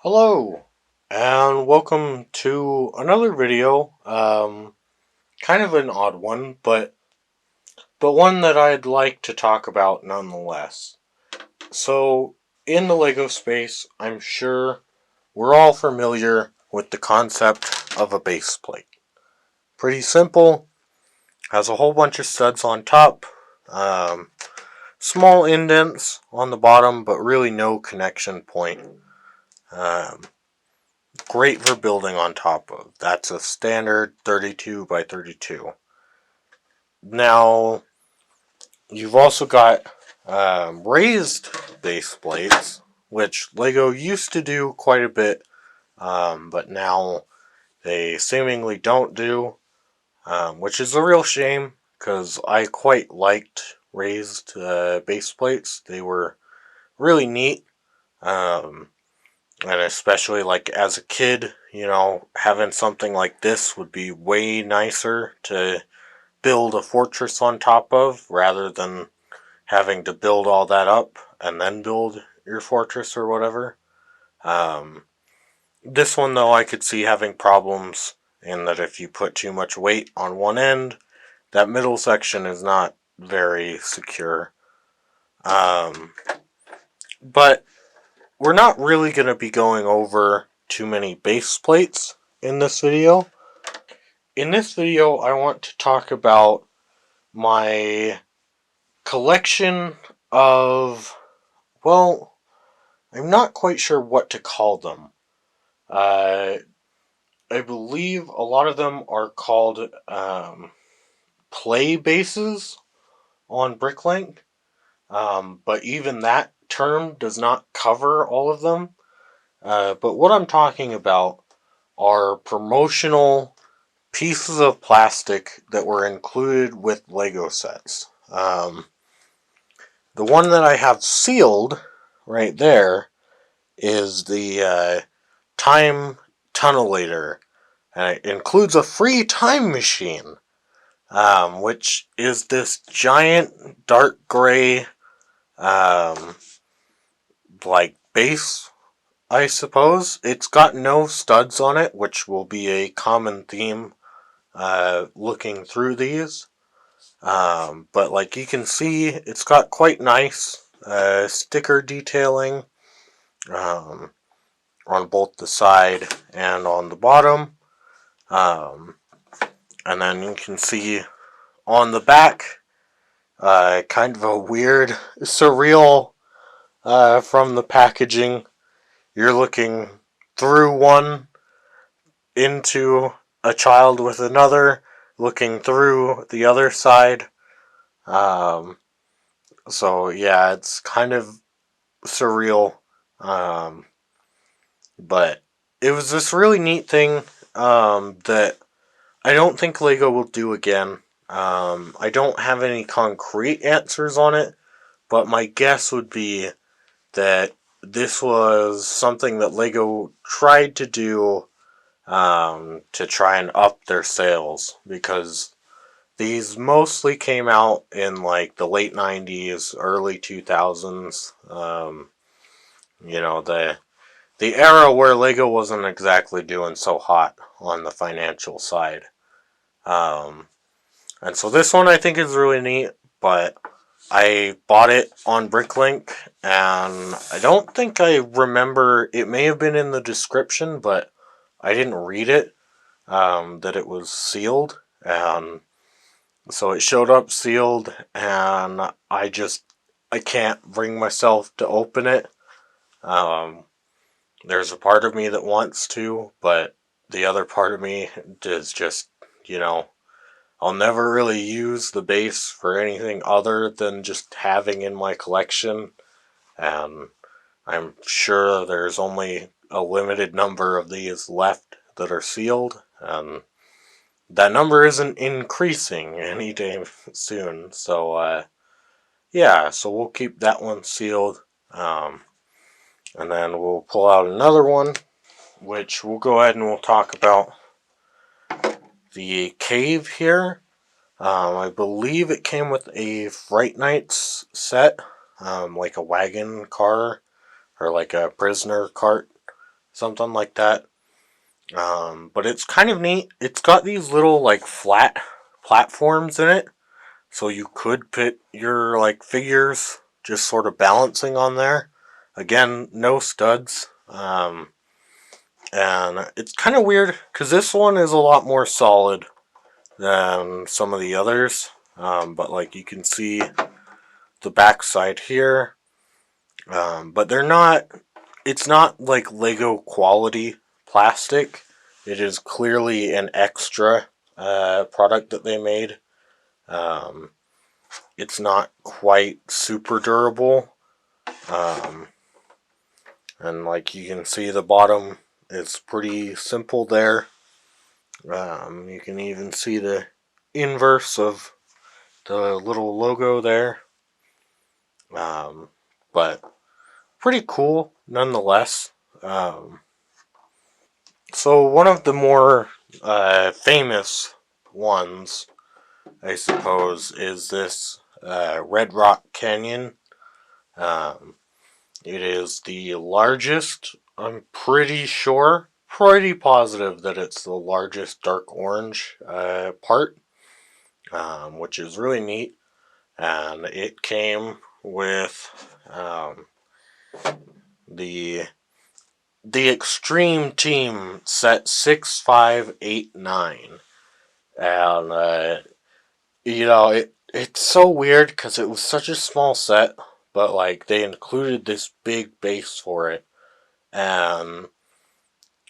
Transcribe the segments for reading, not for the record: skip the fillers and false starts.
Hello, and welcome to another video. Kind of an odd one, but one that I'd like to talk about nonetheless. So, in the LEGO space, I'm sure we're all familiar with the concept of a base plate. Pretty simple, has a whole bunch of studs on top, small indents on the bottom, but really no connection point. Um, Great for building on top of. That's a standard 32 by 32. Now, you've also got raised base plates, which LEGO used to do quite a bit, but now they seemingly don't do, which is a real shame because I quite liked raised base plates. They were really neat. Um, And especially like as a kid, having something like this would be way nicer to build a fortress on top of rather than having to build all that up and then build your fortress or whatever. Um, this one though, I could see having problems in that if you put too much weight on one end, that middle section is not very secure. But we're not really going to be going over too many base plates in this video. In this video, I want to talk about my collection of, well, I'm not quite sure what to call them. I believe a lot of them are called play bases on Bricklink, but even that term does not cover all of them. But what I'm talking about are promotional pieces of plastic that were included with Lego sets. The one that I have sealed right there is the Time Tunnelator, and it includes a free time machine, which is this giant dark gray, um, like base, I suppose. It's got no studs on it, which will be a common theme looking through these. But like you can see, it's got quite nice sticker detailing um, on both the side and on the bottom. Um, and then you can see on the back, kind of a weird, surreal from the packaging. You're looking through one into a child with another, looking through the other side. Um, so yeah, it's kind of surreal. Um, but it was this really neat thing that I don't think Lego will do again. I don't have any concrete answers on it, but my guess would be that this was something that Lego tried to do to try and up their sales because these mostly came out in like the late 90s, early 2000s. The era where Lego wasn't exactly doing so hot on the financial side. Um, and so this one I think is really neat, but I bought it on Bricklink, and I don't think I remember, it may have been in the description, but I didn't read it, that it was sealed, and so it showed up sealed, and I can't bring myself to open it. Um, there's a part of me that wants to, but the other part of me is just, you know, I'll never really use the base for anything other than just having in my collection, and I'm sure there's only a limited number of these left that are sealed, and that number isn't increasing anytime soon. So, yeah, so we'll keep that one sealed. And then we'll pull out another one, which we'll go ahead and we'll talk about the cave here. I believe it came with a Fright Nights set, like a wagon car or like a prisoner cart something like that. But it's kind of neat. It's got these little like flat platforms in it, so you could put your like figures just sort of balancing on there. Again, no studs. And it's kind of weird because this one is a lot more solid than some of the others. But like you can see the backside here. But they're not. It's not like Lego quality plastic. It is clearly an extra product that they made. Um, it's not quite super durable. Um, and like you can see, the bottom is pretty simple there. You can even see the inverse of the little logo there. But pretty cool nonetheless. So one of the more famous ones, I suppose, is this Red Rock Canyon. Um, it is the largest, I'm pretty positive that it's the largest dark orange part, which is really neat. And it came with the Extreme Team set 6589. And it's so weird because it was such a small set, but like they included this big base for it. And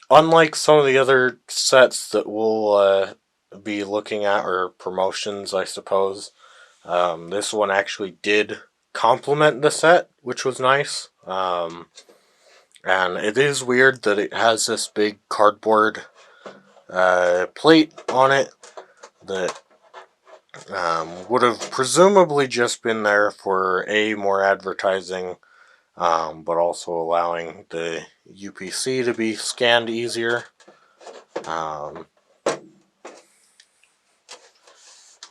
unlike some of the other sets that we'll be looking at, or promotions, I suppose, this one actually did complement the set, which was nice. And it is weird that it has this big cardboard plate on it that would have presumably just been there for more advertising, but also allowing the UPC to be scanned easier.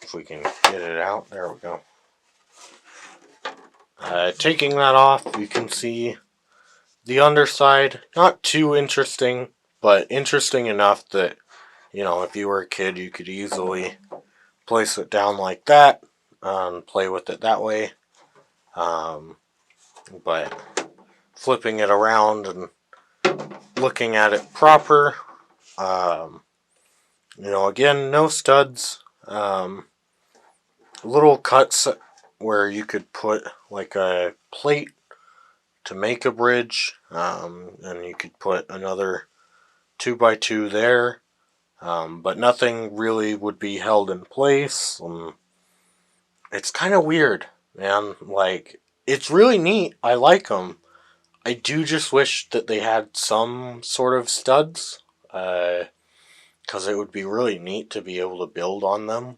If we can get it out, there we go. Taking that off, you can see the underside. Not too interesting, but interesting enough that, if you were a kid, you could easily place it down like that and play with it that way. But flipping it around and looking at it proper, again, no studs. Little cuts where you could put like a plate to make a bridge, and you could put another 2x2 there, but nothing really would be held in place. It's kind of weird, man. Like, it's really neat. I like them. I do just wish that they had some sort of studs, because it would be really neat to be able to build on them.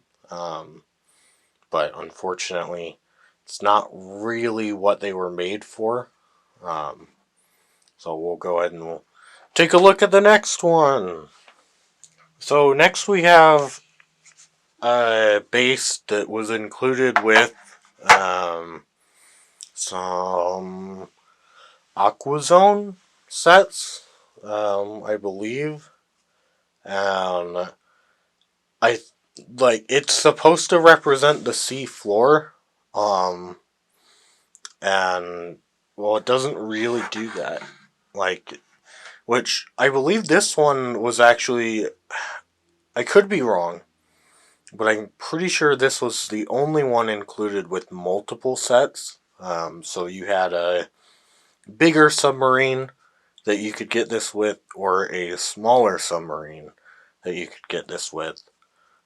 But unfortunately, it's not really what they were made for. So we'll go ahead and we'll take a look at the next one. So next we have a base that was included with some Aquazone sets, I believe, and I it's supposed to represent the sea floor, and well, it doesn't really do that. Which I believe this one was actually, I could be wrong, but I'm pretty sure this was the only one included with multiple sets. So you had a bigger submarine that you could get this with, or a smaller submarine that you could get this with.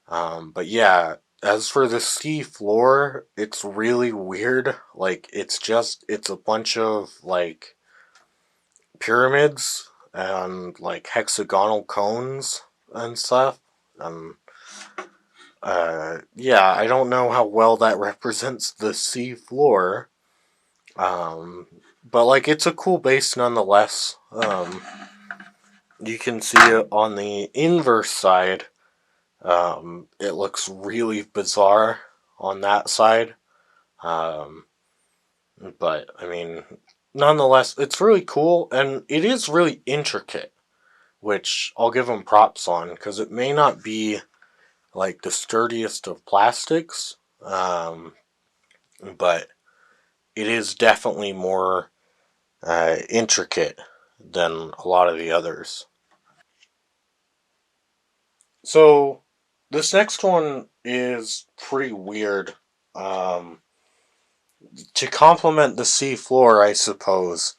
But yeah, as for the sea floor, it's really weird. Like, it's a bunch of like pyramids and like hexagonal cones and stuff. Yeah, I don't know how well that represents the sea floor. But like, it's a cool base nonetheless. You can see it on the inverse side. It looks really bizarre on that side. But I mean, nonetheless, it's really cool, and it is really intricate, which I'll give them props on, because it may not be like the sturdiest of plastics, but it is definitely more intricate than a lot of the others. So this next one is pretty weird. Um, to complement the sea floor, I suppose,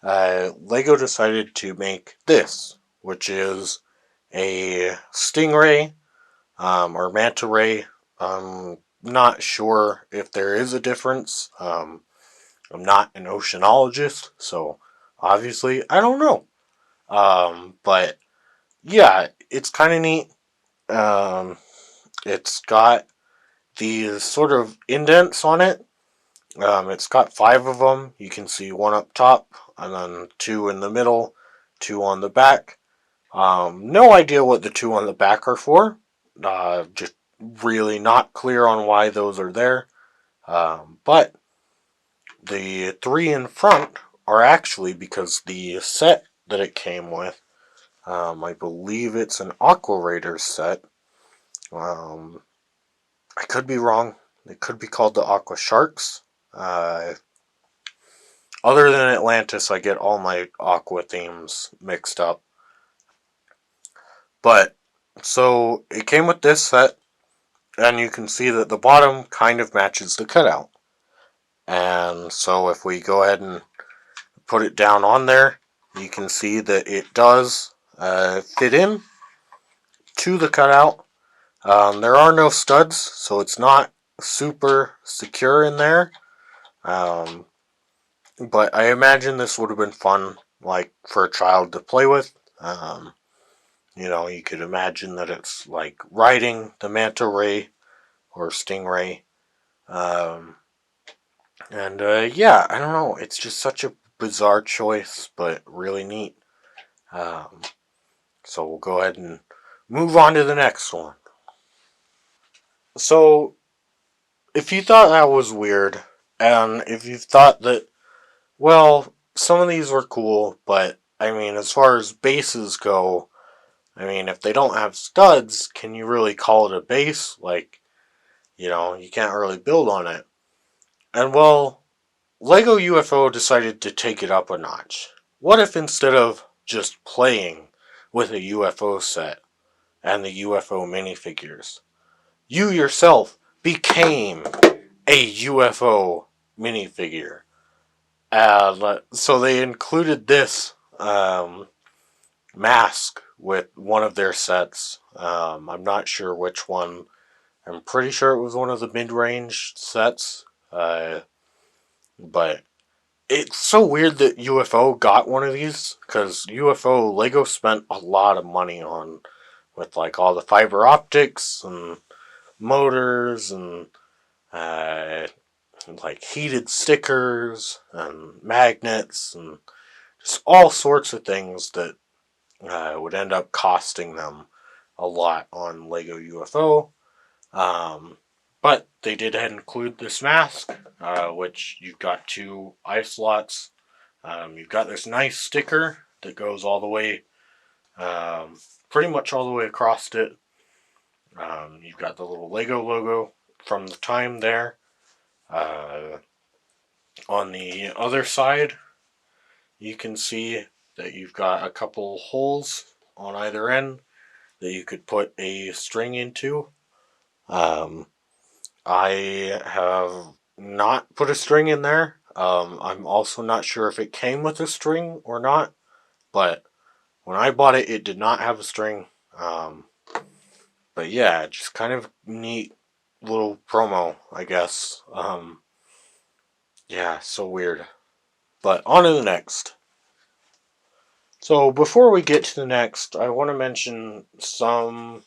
Lego decided to make this, which is a Stingray or Manta Ray. I'm not sure if there is a difference. I'm not an oceanologist, so obviously I don't know. But yeah, it's kind of neat. Um, it's got these sort of indents on it. It's got five of them. You can see one up top, and then two in the middle, two on the back. No idea what the two on the back are for. Just really not clear on why those are there. But the three in front are actually because the set that it came with, I believe it's an Aqua Raiders set. Um, I could be wrong. It could be called the Aqua Sharks. Uh, Other than Atlantis, I get all my Aqua themes mixed up. But, so it came with this set, and you can see that the bottom kind of matches the cutout. And so if we go ahead and put it down on there, you can see that it does fit in to the cutout. There are no studs, so it's not super secure in there. Um, but I imagine this would have been fun, like for a child to play with. You could imagine that it's like riding the manta ray or stingray. Um, and yeah, I don't know. It's just such a bizarre choice, but really neat. Um, so we'll go ahead and move on to the next one. So if you thought that was weird, and if you thought that, well, some of these were cool, but I mean, as far as bases go, I mean, if they don't have studs, can you really call it a base? Like, you can't really build on it. And well, Lego UFO decided to take it up a notch. What if instead of just playing with a UFO set and the UFO minifigures, you yourself became a UFO minifigure? So they included this mask with one of their sets. I'm not sure which one. I'm pretty sure it was one of the mid-range sets. But it's so weird that UFO got one of these, because UFO Lego spent a lot of money on, with like all the fiber optics and motors and uh, like heated stickers and magnets and just all sorts of things that would end up costing them a lot on Lego UFO. Um, but they did include this mask, which you've got two eye slots. You've got this nice sticker that goes all the way, pretty much all the way across it. You've got the little Lego logo from the time there. Uh, on the other side, you can see that you've got a couple holes on either end that you could put a string into. Um, I have not put a string in there. I'm also not sure if it came with a string or not, but when I bought it, it did not have a string. But yeah, just kind of neat little promo, I guess. Yeah, so weird. But on to the next. So before we get to the next, I want to mention some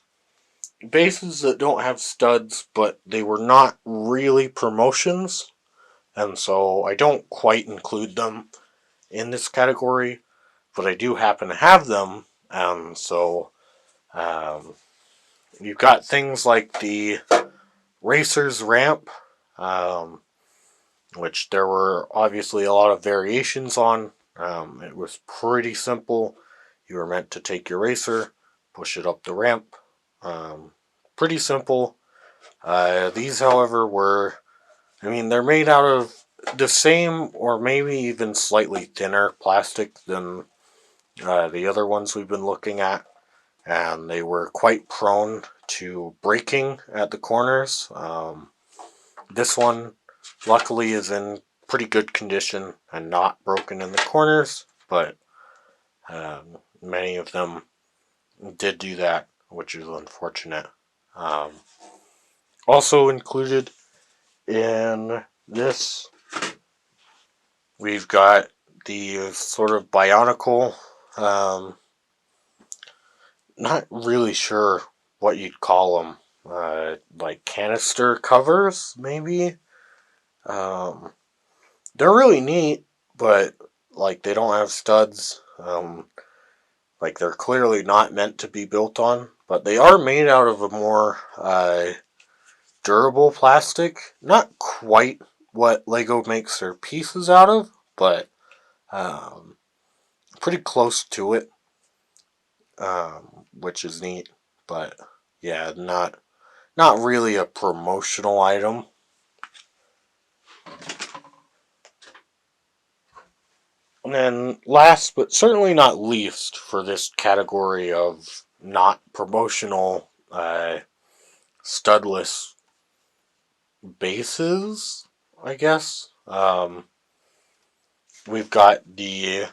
bases that don't have studs, but they were not really promotions, and so I don't quite include them in this category, but I do happen to have them, and so um, you've got things like the Racer's Ramp, um, which there were obviously a lot of variations on. It was pretty simple. You were meant to take your racer, push it up the ramp. Pretty simple. These, however, they're made out of the same or maybe even slightly thinner plastic than the other ones we've been looking at, and they were quite prone to breaking at the corners. This one, luckily, is in pretty good condition and not broken in the corners, but many of them did do that, which is unfortunate. Um, Also included in this, we've got the sort of bionicle, not really sure what you'd call them, like canister covers, maybe. Um, they're really neat, but like they don't have studs. Like they're clearly not meant to be built on, but they are made out of a more durable plastic. Not quite what Lego makes their pieces out of, but um, pretty close to it, which is neat. But yeah, not really a promotional item. And then last but certainly not least for this category of not promotional studless bases, I guess. We've got I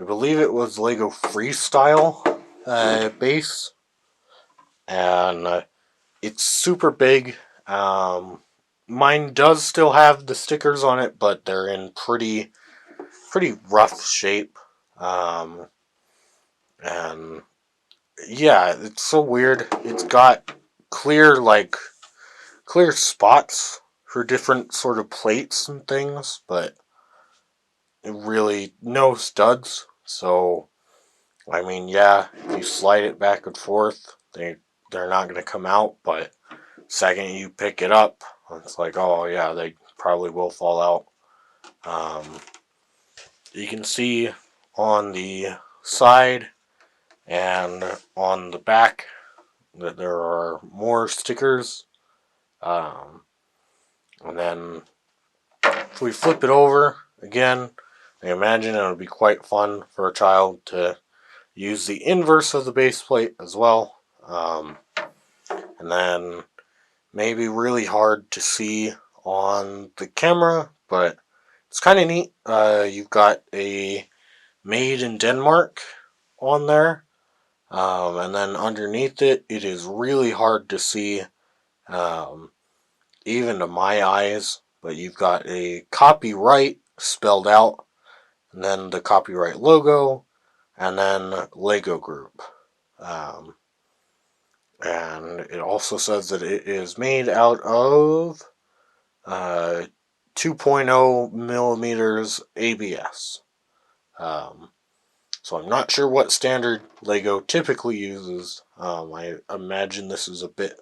believe it was Lego Freestyle base, and it's super big. Mine does still have the stickers on it, but they're in pretty rough shape. And yeah, it's so weird. It's got clear like clear spots for different sort of plates and things, but really no studs. So yeah, if you slide it back and forth, they're not going to come out. But second you pick it up, it's like, oh yeah, they probably will fall out. You can see on the side and on the back that there are more stickers. Um, and then if we flip it over again, I imagine it would be quite fun for a child to use the inverse of the base plate as well. And then maybe really hard to see on the camera, but it's kind of neat. You've got a made in Denmark on there. And then underneath it, it is really hard to see, um, even to my eyes. But you've got a copyright spelled out, and then the copyright logo, and then Lego Group. Um, and it also says that it is made out of 2.0 millimeters ABS. So I'm not sure what standard Lego typically uses. I imagine this is a bit,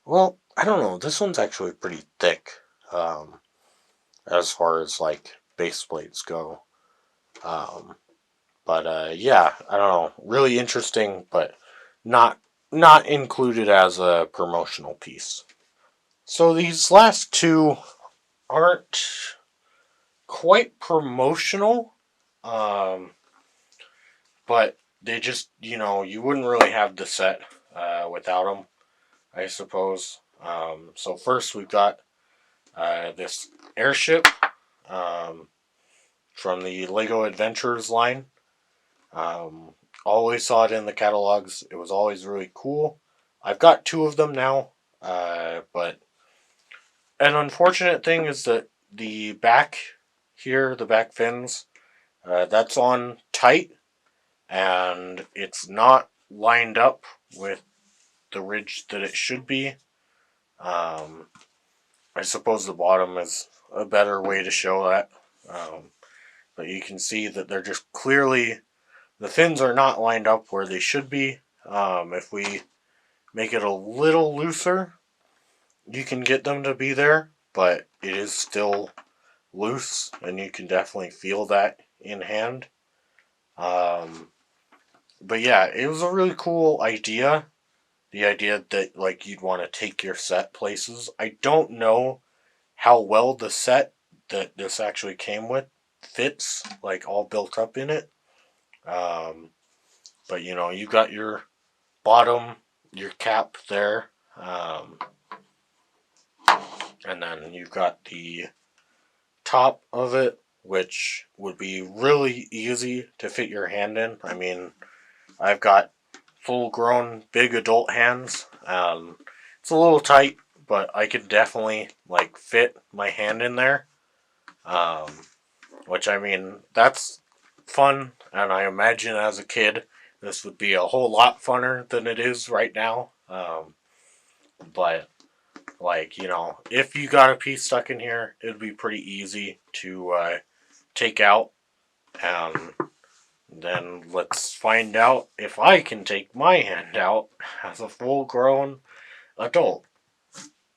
well, I don't know. This one's actually pretty thick, as far as like base plates go. Um, but yeah, I don't know. Really interesting, but not not included as a promotional piece. So these last two aren't quite promotional, um, but they just, you wouldn't really have the set without them, I suppose. So first we've got this Airship, um, from the Lego Adventures line. Um, Always saw it in the catalogs. It was always really cool. I've got two of them now, but an unfortunate thing is that the back here, the back fins, that's on tight, and it's not lined up with the ridge that it should be. Um, I suppose the bottom is a better way to show that. But you can see that they're just clearly, the fins are not lined up where they should be. If we make it a little looser, you can get them to be there, but it is still loose, and you can definitely feel that in hand. But yeah, it was a really cool idea. The idea that like you'd want to take your set places. I don't know how well the set that this actually came with fits, like all built up in it. Um, but you know, you got your bottom, your cap there, and then you've got the top of it, which would be really easy to fit your hand in. I mean, I've got full grown big adult hands. It's a little tight, but I could definitely like fit my hand in there. Um, which I mean, that's fun, and I imagine as a kid this would be a whole lot funner than it is right now. But like, you know, if you got a piece stuck in here, it'd be pretty easy to take out. Um, then let's find out if I can take my hand out as a full grown adult.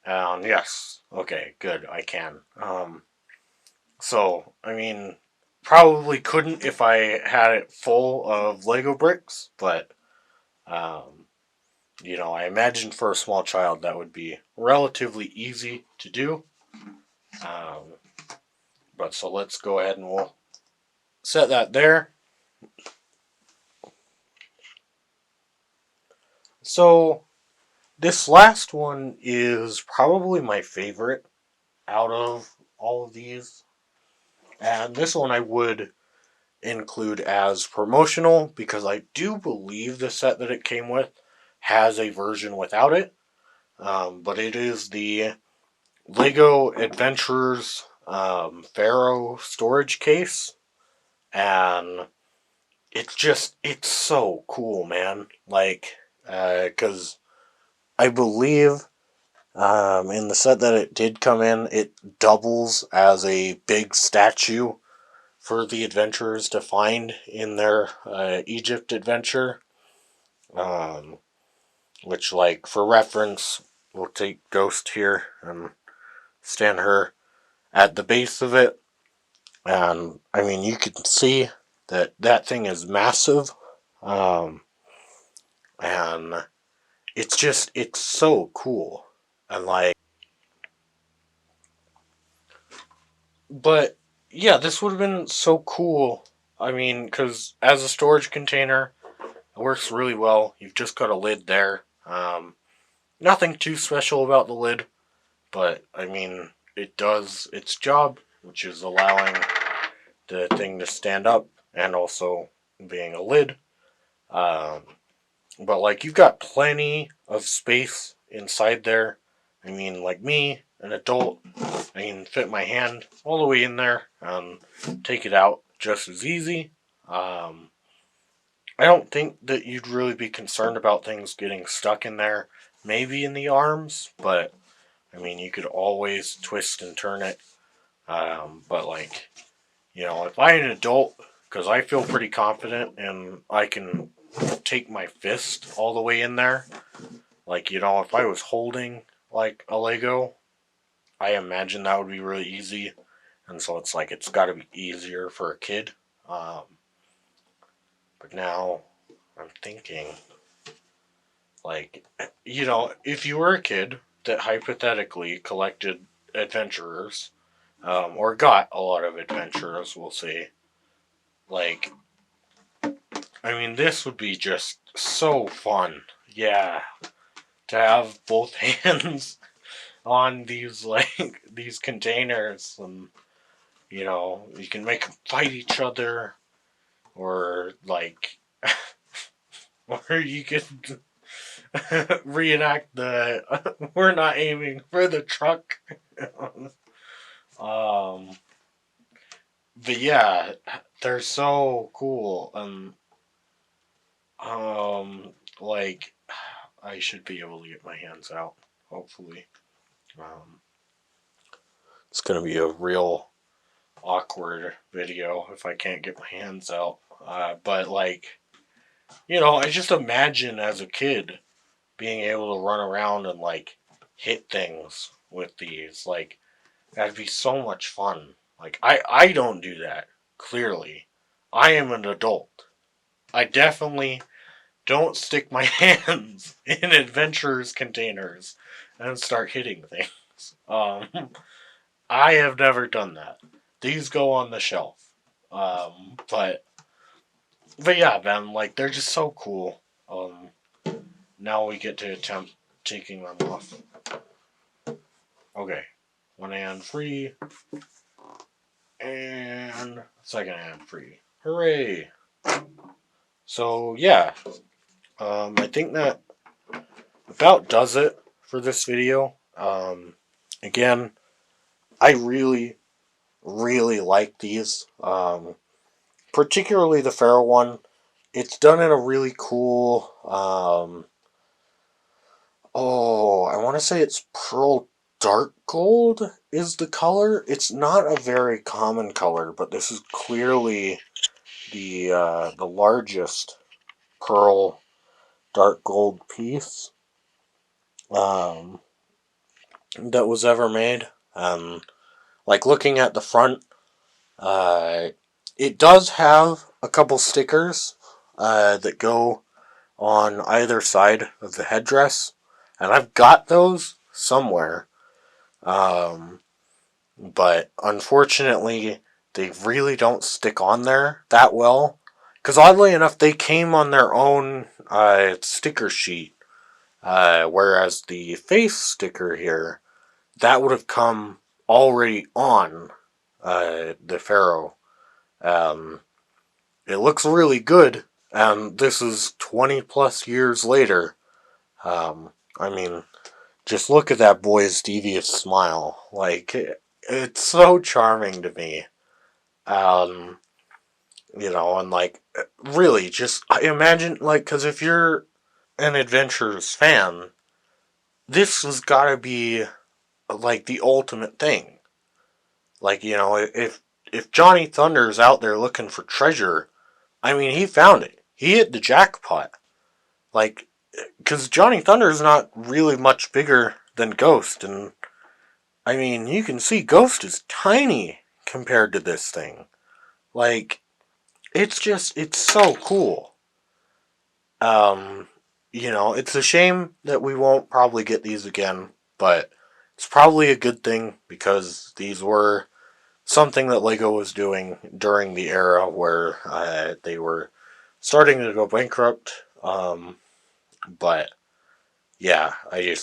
Yes. Okay, good, I can. So, I mean, probably couldn't if I had it full of Lego bricks, but, um, you know, I imagine for a small child that would be relatively easy to do. Um, but so let's go ahead and we'll set that there. So this last one is probably my favorite out of all of these. And this one I would include as promotional because I do believe the set that it came with has a version without it. But it is the Lego Adventures Pharaoh storage case. And it's so cool, man. Like, because I believe in the set that it did come in, it doubles as a big statue for the adventurers to find in their Egypt adventure. Um, which, like, for reference, we'll take Ghost here and stand her at the base of it. And, I mean, you can see that that thing is massive. Um, and it's so cool. And, like, but, yeah, this would have been so cool. I mean, because as a storage container, it works really well. You've just got a lid there. Nothing too special about the lid, but I mean, it does its job, which is allowing the thing to stand up and also being a lid. Um, but like, you've got plenty of space inside there. I mean, like me, an adult, I can fit my hand all the way in there and take it out just as easy. Um, I don't think that you'd really be concerned about things getting stuck in there. Maybe in the arms, but I mean, you could always twist and turn it. But like, you know, if I'm an adult, because I feel pretty confident and I can take my fist all the way in there. Like, you know, if I was holding like a Lego, I imagine that would be really easy. And so it's like, it's got to be easier for a kid. Um, but now I'm thinking, like, you know, if you were a kid that hypothetically collected adventurers, or got a lot of adventurers, we'll say, like, I mean, this would be just so fun. Yeah, to have both hands on these, like, these containers, and, you know, you can make them fight each other, or, like, or you could reenact the we're not aiming for the truck. um, but yeah, they're so cool. Like, I should be able to get my hands out. Hopefully, um, it's gonna be a real awkward video if I can't get my hands out. But like, you know, I just imagine as a kid being able to run around and like hit things with these. Like, that'd be so much fun. Like, I don't do that, clearly. I am an adult. I definitely don't stick my hands in adventurers containers and start hitting things. I have never done that. These go on the shelf. But yeah, man, like they're just so cool. Now we get to attempt taking them off. Okay, one hand free, and second hand free. Hooray! So yeah, I think that about does it for this video. Again, I really, really like these. Particularly the Pharaoh one. It's done in a really cool, I want to say it's pearl dark gold is the color. It's not a very common color, but this is clearly the largest pearl dark gold piece that was ever made. Like looking at the front, uh, it does have a couple stickers that go on either side of the headdress, and I've got those somewhere. But unfortunately, they really don't stick on there that well. Because oddly enough, they came on their own sticker sheet, whereas the face sticker here, that would have come already on the Pharaoh. Um, it looks really good, and this is 20 plus years later. I mean, just look at that boy's devious smile. Like, it's so charming to me. Um, and like, really, just I imagine, like, because if you're an Adventures fan, this has got to be like the ultimate thing. Like, if Johnny Thunder's out there looking for treasure, I mean, he found it. He hit the jackpot. Like, because Johnny Thunder's not really much bigger than Ghost, and I mean, you can see Ghost is tiny compared to this thing. Like, it's so cool. Um, it's a shame that we won't probably get these again, but it's probably a good thing because these were something that Lego was doing during the era where they were starting to go bankrupt. But yeah, I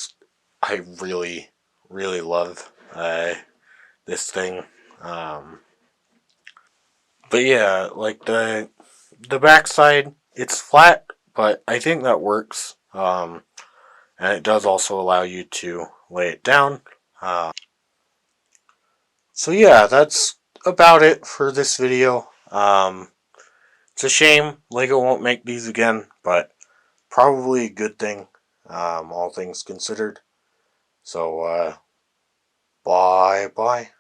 really, really love this thing. Um, but yeah, like the backside, it's flat, but I think that works. And it does also allow you to lay it down. So yeah, that's about it for this video. It's a shame Lego won't make these again, but probably a good thing, all things considered. So, bye bye.